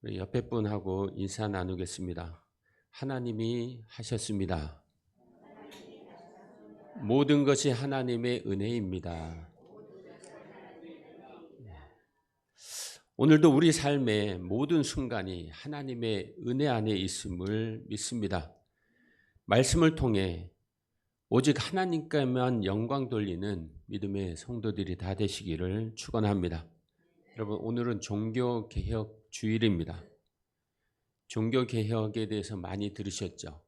우리 옆에 분하고 인사 나누겠습니다. 하나님이 하셨습니다. 모든 것이 하나님의 은혜입니다. 오늘도 우리 삶의 모든 순간이 하나님의 은혜 안에 있음을 믿습니다. 말씀을 통해 오직 하나님께만 영광 돌리는 믿음의 성도들이 다 되시기를 축원합니다. 여러분, 오늘은 종교개혁 주일입니다. 종교개혁에 대해서 많이 들으셨죠?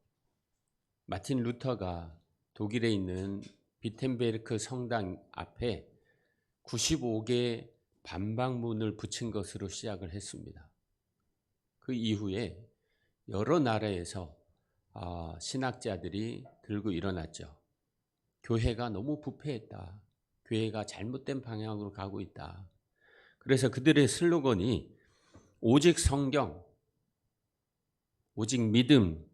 마틴 루터가 독일에 있는 비텐베르크 성당 앞에 95개 반박문을 붙인 것으로 시작을 했습니다. 그 이후에 여러 나라에서 신학자들이 들고 일어났죠. 교회가 너무 부패했다. 교회가 잘못된 방향으로 가고 있다. 그래서 그들의 슬로건이 오직 성경, 오직 믿음,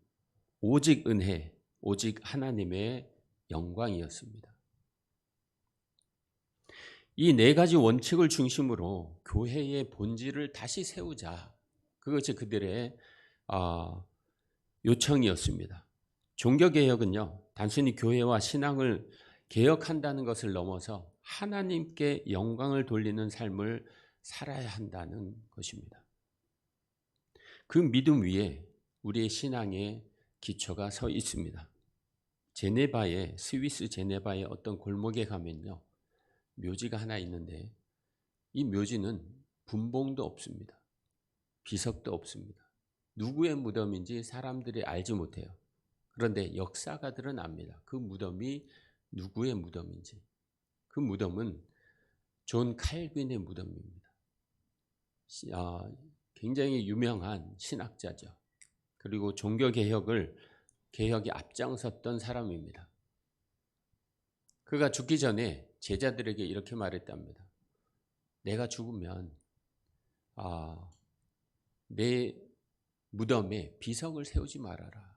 오직 은혜, 오직 하나님의 영광이었습니다. 이 네 가지 원칙을 중심으로 교회의 본질을 다시 세우자. 그것이 그들의 요청이었습니다. 종교개혁은요, 단순히 교회와 신앙을 개혁한다는 것을 넘어서 하나님께 영광을 돌리는 삶을 살아야 한다는 것입니다. 그 믿음 위에 우리의 신앙의 기초가 서 있습니다. 스위스 제네바의 어떤 골목에 가면요, 묘지가 하나 있는데 이 묘지는 분봉도 없습니다. 비석도 없습니다. 누구의 무덤인지 사람들이 알지 못해요. 그런데 역사가들은 압니다. 그 무덤이 누구의 무덤인지. 그 무덤은 존 칼빈의 무덤입니다. 굉장히 유명한 신학자죠. 그리고 종교개혁에 앞장섰던 사람입니다. 그가 죽기 전에 제자들에게 이렇게 말했답니다. 내가 죽으면 내 무덤에 비석을 세우지 말아라.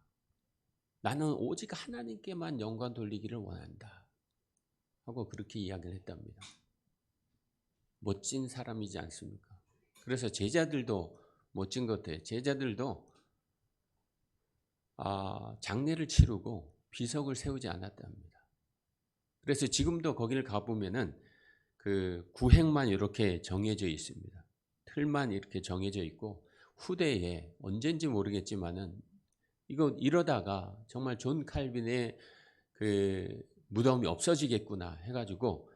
나는 오직 하나님께만 영광 돌리기를 원한다. 하고 그렇게 이야기를 했답니다. 멋진 사람이지 않습니까? 그래서 제자들도 멋진 것 같아요. 제자들도 장례를 치르고 비석을 세우지 않았답니다. 그래서 지금도 거기를 가보면은 그 구획만 이렇게 정해져 있습니다. 틀만 이렇게 정해져 있고 후대에 언젠지 모르겠지만은 이러다가 정말 존 칼빈의 그 무덤이 없어지겠구나 해가지고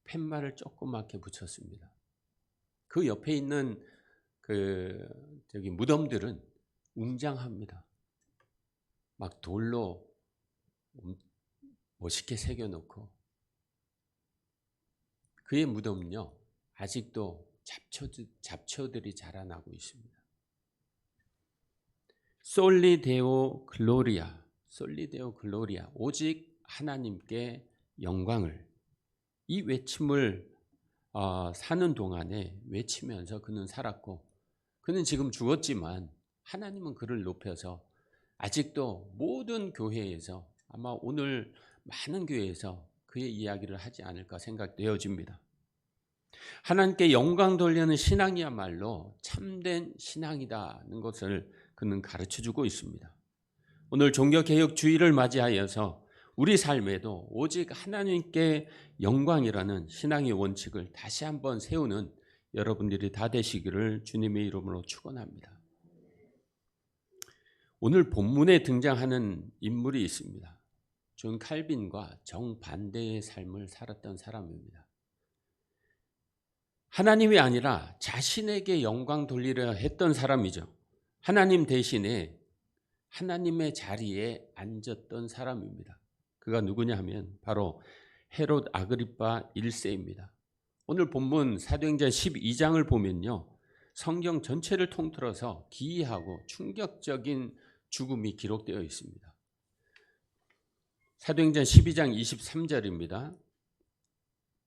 팻말을 조그맣게 붙였습니다. 그 옆에 있는 무덤들은 웅장합니다. 막 돌로 멋있게 새겨놓고 그의 무덤은요 아직도 잡초들이 자라나고 있습니다. 솔리데오 글로리아, 오직 하나님께 영광을, 이 외침을 사는 동안에 외치면서 그는 살았고, 그는 지금 죽었지만 하나님은 그를 높여서 아직도 모든 교회에서, 아마 오늘 많은 교회에서 그의 이야기를 하지 않을까 생각되어집니다. 하나님께 영광 돌리는 신앙이야말로 참된 신앙이다는 것을 그는 가르쳐주고 있습니다. 오늘 종교개혁 주일을 맞이하여서 우리 삶에도 오직 하나님께 영광이라는 신앙의 원칙을 다시 한번 세우는 여러분들이 다 되시기를 주님의 이름으로 축원합니다. 오늘 본문에 등장하는 인물이 있습니다. 존 칼빈과 정반대의 삶을 살았던 사람입니다. 하나님이 아니라 자신에게 영광 돌리려 했던 사람이죠. 하나님 대신에 하나님의 자리에 앉았던 사람입니다. 그가 누구냐 하면 바로 헤롯 아그리파 1세입니다. 오늘 본문 사도행전 12장을 보면요, 성경 전체를 통틀어서 기이하고 충격적인 죽음이 기록되어 있습니다. 사도행전 12장 23절입니다.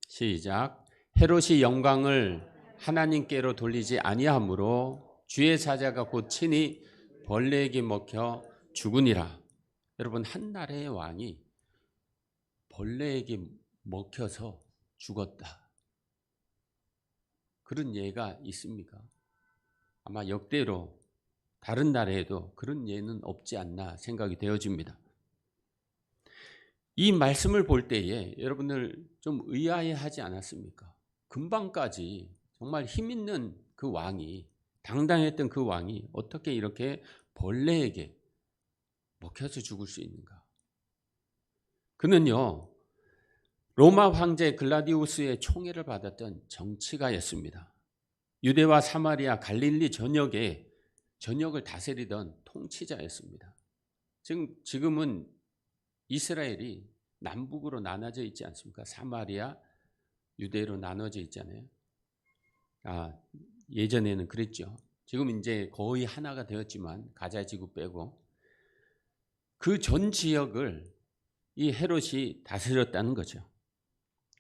시작. 헤롯이 영광을 하나님께로 돌리지 아니하므로 주의 사자가 곧 친히 벌레에게 먹혀 죽으니라. 여러분, 한 나라의 왕이 벌레에게 먹혀서 죽었다. 그런 예가 있습니까? 아마 역대로 다른 나라에도 그런 예는 없지 않나 생각이 되어집니다. 이 말씀을 볼 때에 여러분들 좀 의아해하지 않았습니까? 금방까지 정말 힘 있는 그 왕이, 당당했던 그 왕이 어떻게 이렇게 벌레에게 먹혀서 죽을 수 있는가? 그는요, 로마 황제 글라디우스의 총애를 받았던 정치가였습니다. 유대와 사마리아, 갈릴리 전역을 다스리던 통치자였습니다. 지금은 이스라엘이 남북으로 나눠져 있지 않습니까? 사마리아, 유대로 나눠져 있잖아요. 예전에는 그랬죠. 지금 이제 거의 하나가 되었지만 가자 지구 빼고 그 전 지역을 이 헤롯이 다스렸다는 거죠.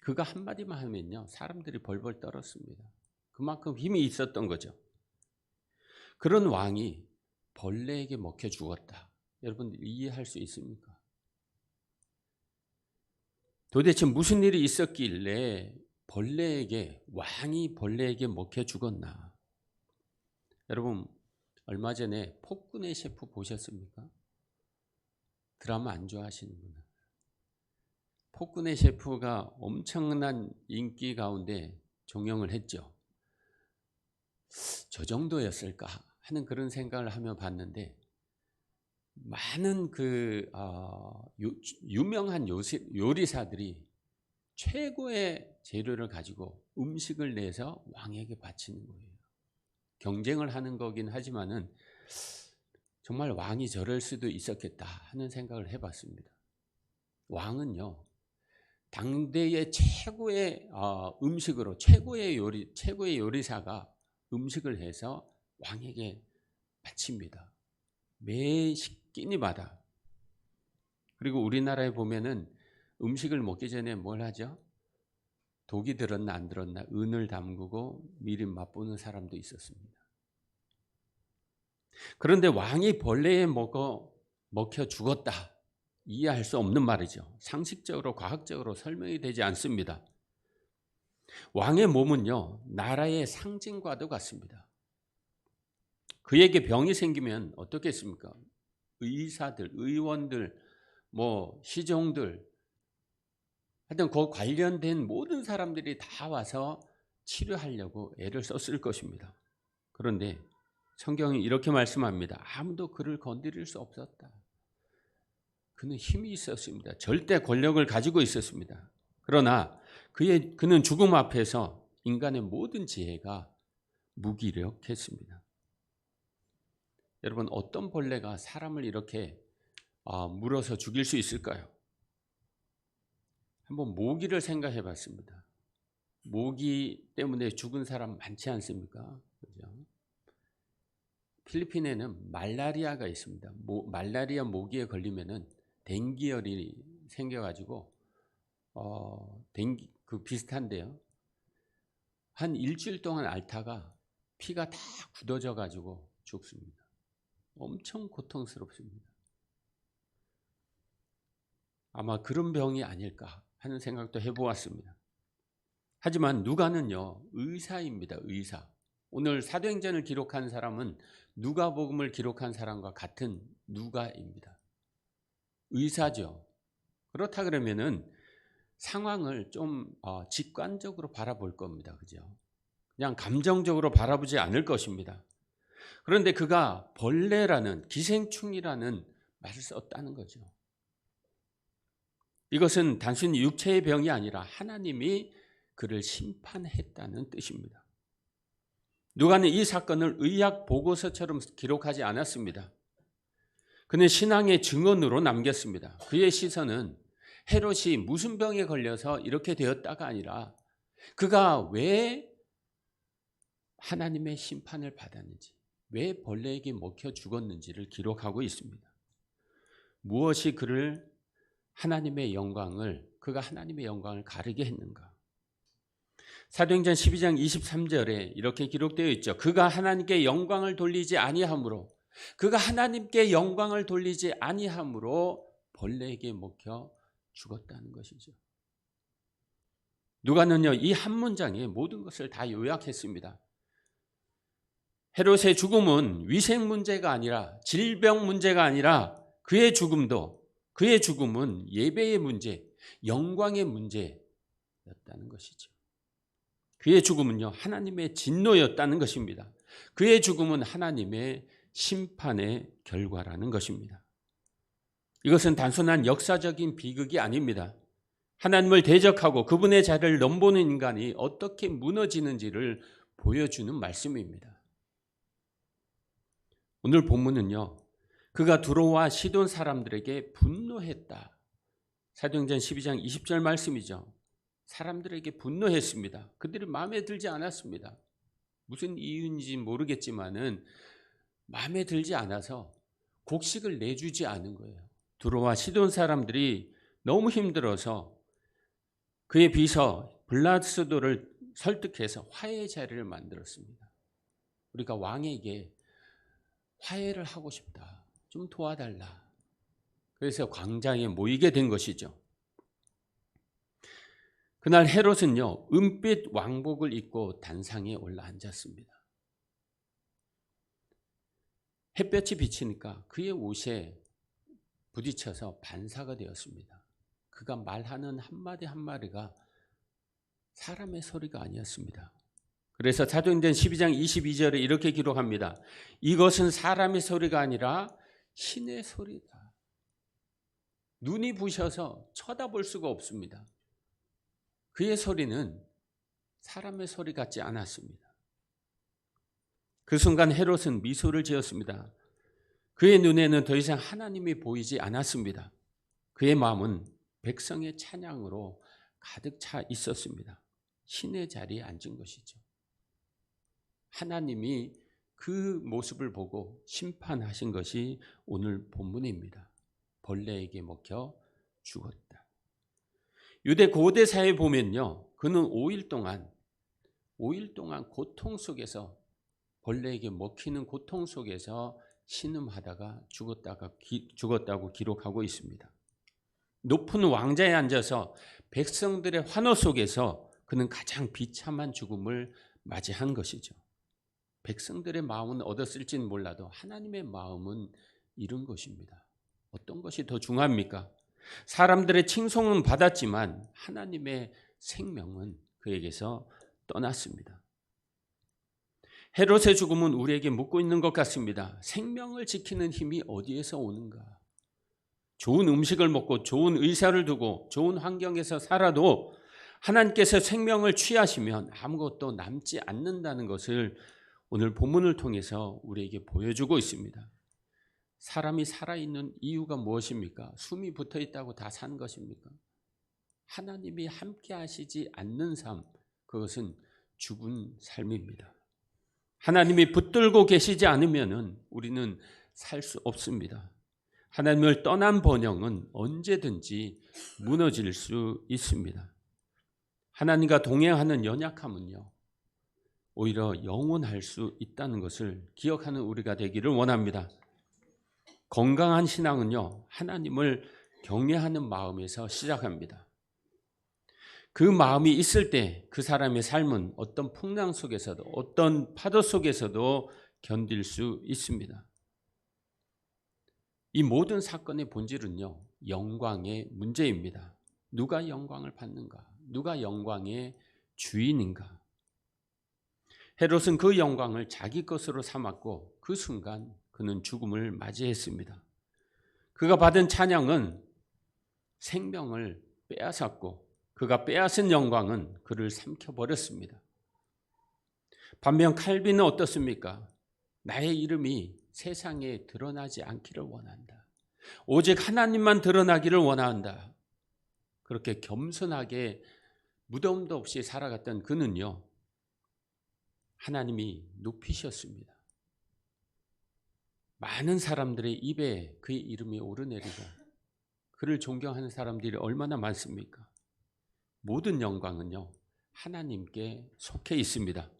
그가 한마디만 하면요, 사람들이 벌벌 떨었습니다. 그만큼 힘이 있었던 거죠. 그런 왕이 벌레에게 먹혀 죽었다. 여러분 이해할 수 있습니까? 도대체 무슨 일이 있었길래 왕이 벌레에게 먹혀 죽었나? 여러분 얼마 전에 폭군의 셰프 보셨습니까? 드라마 안 좋아하시는구나. 폭군의 셰프가 엄청난 인기 가운데 종영을 했죠. 저 정도였을까 하는 그런 생각을 하며 봤는데 많은 유명한 요리사들이 최고의 재료를 가지고 음식을 내서 왕에게 바치는 거예요. 경쟁을 하는 거긴 하지만은 정말 왕이 저럴 수도 있었겠다 하는 생각을 해봤습니다. 왕은요, 당대의 최고의 음식으로 최고의 요리사가 음식을 해서 왕에게 바칩니다. 매 끼니마다. 그리고 우리나라에 보면은 음식을 먹기 전에 뭘 하죠? 독이 들었나 안 들었나 은을 담그고 미리 맛보는 사람도 있었습니다. 그런데 왕이 벌레에 먹혀 죽었다. 이해할 수 없는 말이죠. 상식적으로 과학적으로 설명이 되지 않습니다. 왕의 몸은요, 나라의 상징과도 같습니다. 그에게 병이 생기면 어떻겠습니까? 의사들, 의원들, 시종들, 하여튼 그 관련된 모든 사람들이 다 와서 치료하려고 애를 썼을 것입니다. 그런데 성경이 이렇게 말씀합니다. 아무도 그를 건드릴 수 없었다. 그는 힘이 있었습니다. 절대 권력을 가지고 있었습니다. 그러나 그는 죽음 앞에서 인간의 모든 지혜가 무기력했습니다. 여러분 어떤 벌레가 사람을 이렇게 물어서 죽일 수 있을까요? 한번 모기를 생각해 봤습니다. 모기 때문에 죽은 사람 많지 않습니까? 그죠? 필리핀에는 말라리아가 있습니다. 말라리아 모기에 걸리면은 댕기열이 생겨가지고 비슷한데요. 한 일주일 동안 앓다가 피가 다 굳어져 가지고 죽습니다. 엄청 고통스럽습니다. 아마 그런 병이 아닐까 하는 생각도 해보았습니다. 하지만 누가는요, 의사입니다. 의사. 오늘 사도행전을 기록한 사람은 누가복음을 기록한 사람과 같은 누가입니다. 의사죠. 그렇다 그러면은 상황을 좀 직관적으로 바라볼 겁니다. 그죠? 그냥 감정적으로 바라보지 않을 것입니다. 그런데 그가 벌레라는 기생충이라는 말을 썼다는 거죠. 이것은 단순히 육체의 병이 아니라 하나님이 그를 심판했다는 뜻입니다. 누가는 이 사건을 의학 보고서처럼 기록하지 않았습니다. 그는 신앙의 증언으로 남겼습니다. 그의 시선은 헤롯이 무슨 병에 걸려서 이렇게 되었다가 아니라 그가 왜 하나님의 심판을 받았는지, 왜 벌레에게 먹혀 죽었는지를 기록하고 있습니다. 무엇이 그가 하나님의 영광을 가르게 했는가? 사도행전 12장 23절에 이렇게 기록되어 있죠. 그가 하나님께 영광을 돌리지 아니함으로 벌레에게 먹혀 죽었다는 것이죠. 누가는요, 이 한 문장에 모든 것을 다 요약했습니다. 헤롯의 죽음은 위생 문제가 아니라 질병 문제가 아니라 그의 죽음은 예배의 문제, 영광의 문제였다는 것이죠. 그의 죽음은요, 하나님의 진노였다는 것입니다. 그의 죽음은 하나님의 심판의 결과라는 것입니다. 이것은 단순한 역사적인 비극이 아닙니다. 하나님을 대적하고 그분의 자리를 넘보는 인간이 어떻게 무너지는지를 보여주는 말씀입니다. 오늘 본문은요, 그가 두로와 시돈 사람들에게 분노했다. 사도행전 12장 20절 말씀이죠. 사람들에게 분노했습니다. 그들이 마음에 들지 않았습니다. 무슨 이유인지 모르겠지만은 마음에 들지 않아서 곡식을 내주지 않은 거예요. 두로와 시돈 사람들이 너무 힘들어서 그의 비서 블라스도를 설득해서 화해의 자리를 만들었습니다. 우리가 왕에게 화해를 하고 싶다. 좀 도와달라. 그래서 광장에 모이게 된 것이죠. 그날 헤롯은요, 은빛 왕복을 입고 단상에 올라앉았습니다. 햇볕이 비치니까 그의 옷에 부딪혀서 반사가 되었습니다. 그가 말하는 한마디 한마디가 사람의 소리가 아니었습니다. 그래서 사도행전 12장 22절에 이렇게 기록합니다. 이것은 사람의 소리가 아니라 신의 소리다. 눈이 부셔서 쳐다볼 수가 없습니다. 그의 소리는 사람의 소리 같지 않았습니다. 그 순간 헤롯은 미소를 지었습니다. 그의 눈에는 더 이상 하나님이 보이지 않았습니다. 그의 마음은 백성의 찬양으로 가득 차 있었습니다. 신의 자리에 앉은 것이죠. 하나님이 그 모습을 보고 심판하신 것이 오늘 본문입니다. 벌레에게 먹혀 죽었다. 유대 고대 사회에 보면요, 그는 5일 동안 고통 속에서, 벌레에게 먹히는 고통 속에서 신음하다가 죽었다고 기록하고 있습니다. 높은 왕자에 앉아서 백성들의 환호 속에서 그는 가장 비참한 죽음을 맞이한 것이죠. 백성들의 마음은 얻었을지는 몰라도 하나님의 마음은 이런 것입니다. 어떤 것이 더 중요합니까? 사람들의 칭송은 받았지만 하나님의 생명은 그에게서 떠났습니다. 헤롯의 죽음은 우리에게 묻고 있는 것 같습니다. 생명을 지키는 힘이 어디에서 오는가? 좋은 음식을 먹고 좋은 의사를 두고 좋은 환경에서 살아도 하나님께서 생명을 취하시면 아무것도 남지 않는다는 것을 오늘 본문을 통해서 우리에게 보여주고 있습니다. 사람이 살아있는 이유가 무엇입니까? 숨이 붙어 있다고 다 산 것입니까? 하나님이 함께 하시지 않는 삶, 그것은 죽은 삶입니다. 하나님이 붙들고 계시지 않으면 우리는 살 수 없습니다. 하나님을 떠난 번영은 언제든지 무너질 수 있습니다. 하나님과 동행하는 연약함은요, 오히려 영원할 수 있다는 것을 기억하는 우리가 되기를 원합니다. 건강한 신앙은요, 하나님을 경외하는 마음에서 시작합니다. 그 마음이 있을 때 그 사람의 삶은 어떤 풍랑 속에서도, 어떤 파도 속에서도 견딜 수 있습니다. 이 모든 사건의 본질은요, 영광의 문제입니다. 누가 영광을 받는가? 누가 영광의 주인인가? 헤롯은 그 영광을 자기 것으로 삼았고 그 순간 그는 죽음을 맞이했습니다. 그가 받은 찬양은 생명을 빼앗았고 그가 빼앗은 영광은 그를 삼켜버렸습니다. 반면 칼빈은 어떻습니까? 나의 이름이 세상에 드러나지 않기를 원한다. 오직 하나님만 드러나기를 원한다. 그렇게 겸손하게 무덤도 없이 살아갔던 그는요, 하나님이 높이셨습니다. 많은 사람들의 입에 그의 이름이 오르내리고 그를 존경하는 사람들이 얼마나 많습니까? 모든 영광은요, 하나님께 속해 있습니다.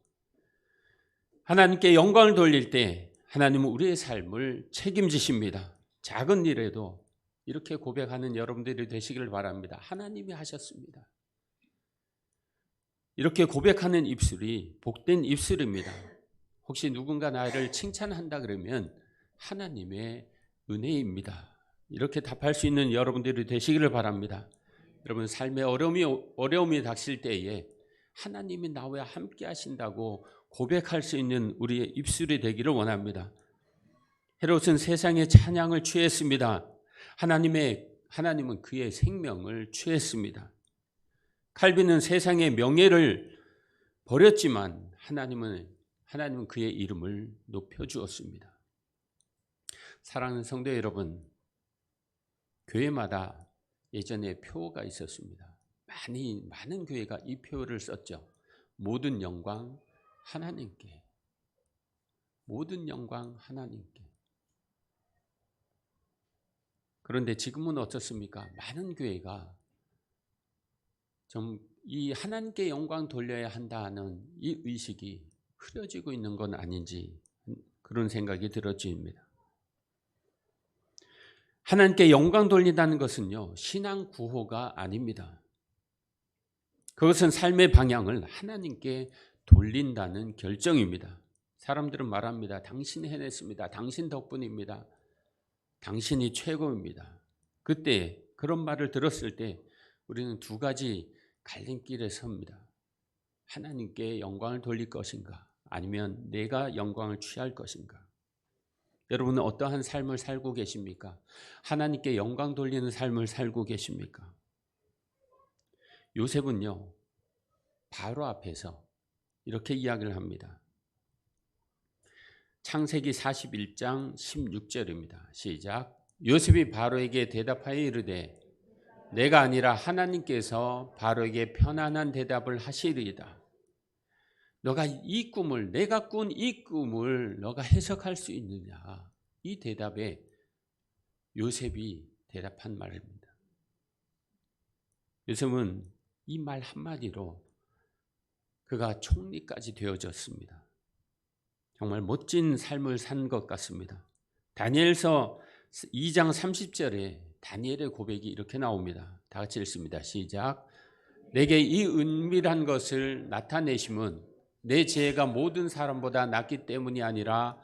하나님께 영광을 돌릴 때 하나님은 우리의 삶을 책임지십니다. 작은 일에도 이렇게 고백하는 여러분들이 되시기를 바랍니다. 하나님이 하셨습니다. 이렇게 고백하는 입술이 복된 입술입니다. 혹시 누군가 나를 칭찬한다 그러면 하나님의 은혜입니다. 이렇게 답할 수 있는 여러분들이 되시기를 바랍니다. 여러분 삶에 어려움이 닥칠 때에 하나님이 나와 함께 하신다고 고백할 수 있는 우리의 입술이 되기를 원합니다. 헤롯은 세상의 찬양을 취했습니다. 하나님은 그의 생명을 취했습니다. 칼빈은 세상의 명예를 버렸지만 하나님은 그의 이름을 높여주었습니다. 사랑하는 성도 여러분, 교회마다 예전에 표가 있었습니다. 많은 교회가 이 표를 썼죠. 모든 영광 하나님께. 모든 영광 하나님께. 그런데 지금은 어떻습니까? 많은 교회가 좀 이 하나님께 영광 돌려야 한다는 이 의식이 흐려지고 있는 건 아닌지 그런 생각이 들어집니다. 하나님께 영광 돌린다는 것은요, 신앙 구호가 아닙니다. 그것은 삶의 방향을 하나님께 돌린다는 결정입니다. 사람들은 말합니다. 당신이 해냈습니다. 당신 덕분입니다. 당신이 최고입니다. 그때 그런 말을 들었을 때 우리는 두 가지 갈림길에 섭니다. 하나님께 영광을 돌릴 것인가? 아니면 내가 영광을 취할 것인가? 여러분은 어떠한 삶을 살고 계십니까? 하나님께 영광 돌리는 삶을 살고 계십니까? 요셉은요, 바로 앞에서 이렇게 이야기를 합니다. 창세기 41장 16절입니다. 시작. 요셉이 바로에게 대답하여 이르되 내가 아니라 하나님께서 바로에게 편안한 대답을 하시리이다. 너가 이 꿈을, 내가 꾼 이 꿈을 너가 해석할 수 있느냐? 이 대답에 요셉이 대답한 말입니다. 요셉은 이 말 한마디로 그가 총리까지 되어졌습니다. 정말 멋진 삶을 산 것 같습니다. 다니엘서 2장 30절에 다니엘의 고백이 이렇게 나옵니다. 다 같이 읽습니다. 시작. 내게 이 은밀한 것을 나타내심은 내 지혜가 모든 사람보다 낫기 때문이 아니라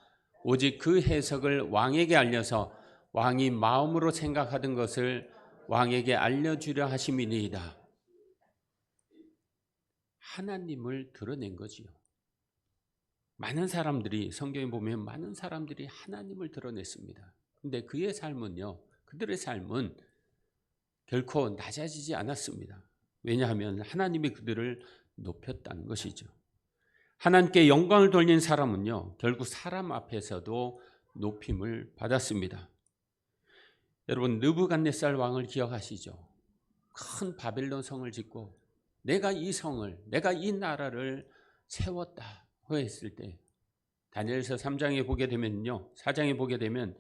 오직 그 해석을 왕에게 알려서 왕이 마음으로 생각하던 것을 왕에게 알려주려 하심이니이다. 하나님을 드러낸 거지요. 많은 사람들이 성경에 보면 많은 사람들이 하나님을 드러냈습니다. 근데 그의 삶은요, 그들의 삶은 결코 낮아지지 않았습니다. 왜냐하면 하나님이 그들을 높였다는 것이죠. 하나님께 영광을 돌린 사람은요, 결국 사람 앞에서도 높임을 받았습니다. 여러분, 느부갓네살 왕을 기억하시죠? 큰 바벨론 성을 짓고 내가 이 나라를 세웠다고 했을 때 다니엘서 3장에 보게 되면요, 4장에 보게 되면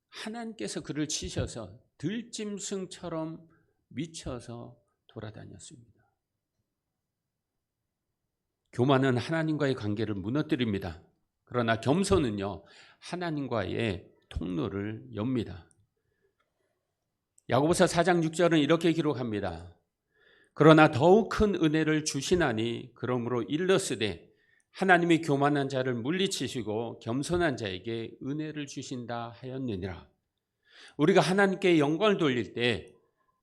하나님께서 그를 치셔서 들짐승처럼 미쳐서 돌아다녔습니다. 교만은 하나님과의 관계를 무너뜨립니다. 그러나 겸손은요, 하나님과의 통로를 엽니다. 야고보서 4장 6절은 이렇게 기록합니다. 그러나 더욱 큰 은혜를 주시나니 그러므로 일렀으되 하나님이 교만한 자를 물리치시고 겸손한 자에게 은혜를 주신다 하였느니라. 우리가 하나님께 영광을 돌릴 때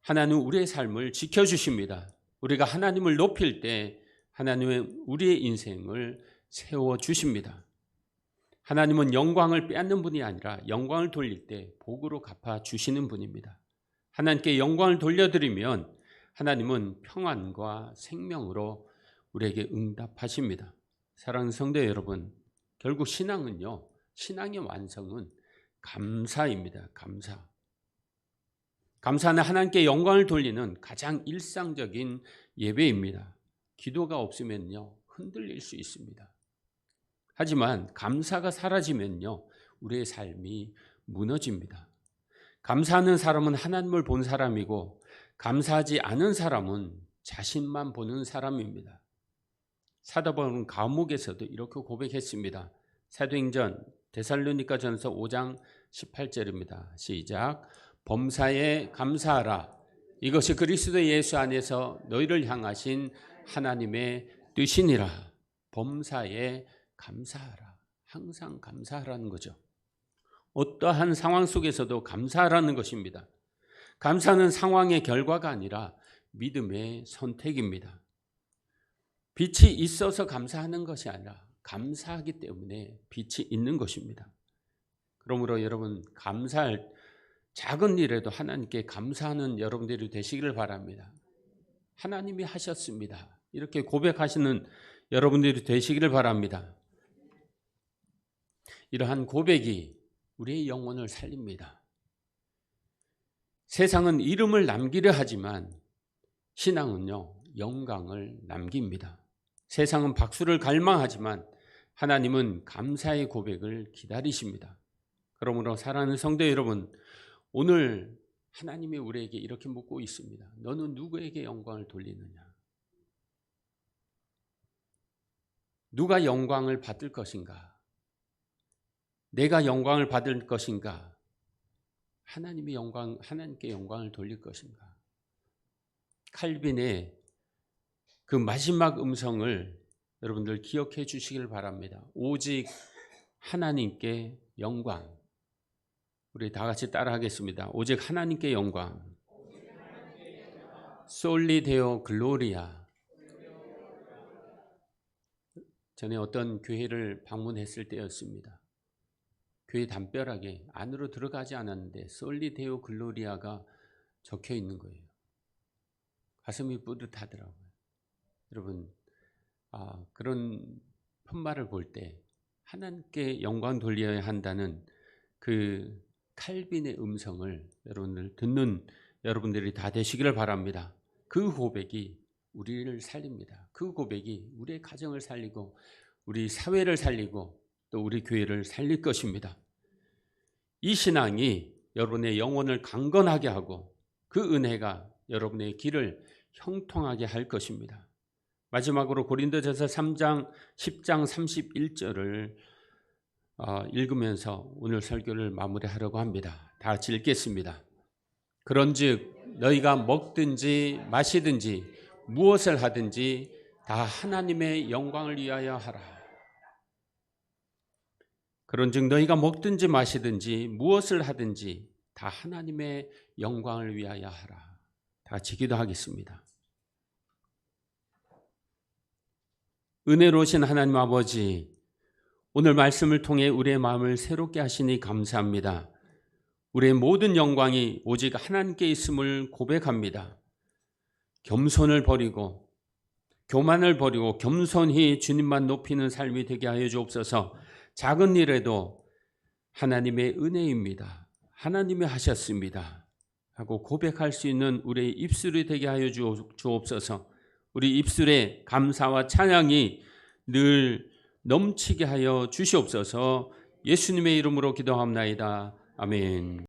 하나님은 우리의 삶을 지켜주십니다. 우리가 하나님을 높일 때 하나님은 우리의 인생을 세워주십니다. 하나님은 영광을 빼앗는 분이 아니라 영광을 돌릴 때 복으로 갚아주시는 분입니다. 하나님께 영광을 돌려드리면 하나님은 평안과 생명으로 우리에게 응답하십니다. 사랑하는 성도 여러분, 결국 신앙은요, 신앙의 완성은 감사입니다. 감사. 감사는 하나님께 영광을 돌리는 가장 일상적인 예배입니다. 기도가 없으면요, 흔들릴 수 있습니다. 하지만 감사가 사라지면요, 우리의 삶이 무너집니다. 감사하는 사람은 하나님을 본 사람이고 감사하지 않은 사람은 자신만 보는 사람입니다. 사도 바울은 감옥에서도 이렇게 고백했습니다. 사도행전 데살로니가전서 5장 18절입니다. 시작. 범사에 감사하라. 이것이 그리스도 예수 안에서 너희를 향하신 하나님의 뜻이니라. 범사에 감사하라. 항상 감사하라는 거죠. 어떠한 상황 속에서도 감사하라는 것입니다. 감사는 상황의 결과가 아니라 믿음의 선택입니다. 빛이 있어서 감사하는 것이 아니라 감사하기 때문에 빛이 있는 것입니다. 그러므로 여러분, 감사할 작은 일에도 하나님께 감사하는 여러분들이 되시기를 바랍니다. 하나님이 하셨습니다. 이렇게 고백하시는 여러분들이 되시기를 바랍니다. 이러한 고백이 우리의 영혼을 살립니다. 세상은 이름을 남기려 하지만 신앙은요, 영광을 남깁니다. 세상은 박수를 갈망하지만 하나님은 감사의 고백을 기다리십니다. 그러므로 사랑하는 성도 여러분, 오늘 하나님이 우리에게 이렇게 묻고 있습니다. 너는 누구에게 영광을 돌리느냐? 누가 영광을 받을 것인가? 내가 영광을 받을 것인가? 하나님께 영광을 돌릴 것인가? 칼빈의 그 마지막 음성을 여러분들 기억해 주시길 바랍니다. 오직 하나님께 영광. 우리 다 같이 따라 하겠습니다. 오직 하나님께 영광. 솔리 데오 글로리아. 전에 어떤 교회를 방문했을 때였습니다. 교회 담벼락에 안으로 들어가지 않았는데 솔리 데오 글로리아가 적혀 있는 거예요. 가슴이 뿌듯하더라고요. 여러분, 그런 편말을 볼 때 하나님께 영광 돌려야 한다는 그 칼빈의 음성을 여러분들 듣는 여러분들이 다 되시기를 바랍니다. 그 고백이 우리를 살립니다. 그 고백이 우리의 가정을 살리고 우리 사회를 살리고 또 우리 교회를 살릴 것입니다. 이 신앙이 여러분의 영혼을 강건하게 하고 그 은혜가 여러분의 길을 형통하게 할 것입니다. 마지막으로 고린도전서 3장 10장 31절을 읽으면서 오늘 설교를 마무리하려고 합니다. 다 같이 읽겠습니다. 그런즉 너희가 먹든지 마시든지 무엇을 하든지 다 하나님의 영광을 위하여 하라. 그런즉 너희가 먹든지 마시든지 무엇을 하든지 다 하나님의 영광을 위하여 하라. 다 같이 기도하겠습니다. 은혜로우신 하나님 아버지, 오늘 말씀을 통해 우리의 마음을 새롭게 하시니 감사합니다. 우리의 모든 영광이 오직 하나님께 있음을 고백합니다. 겸손을 버리고 교만을 버리고 겸손히 주님만 높이는 삶이 되게 하여 주옵소서. 작은 일에도 하나님의 은혜입니다. 하나님이 하셨습니다 하고 고백할 수 있는 우리의 입술이 되게 하여 주옵소서. 우리 입술에 감사와 찬양이 늘 넘치게 하여 주시옵소서. 예수님의 이름으로 기도합나이다. 아멘.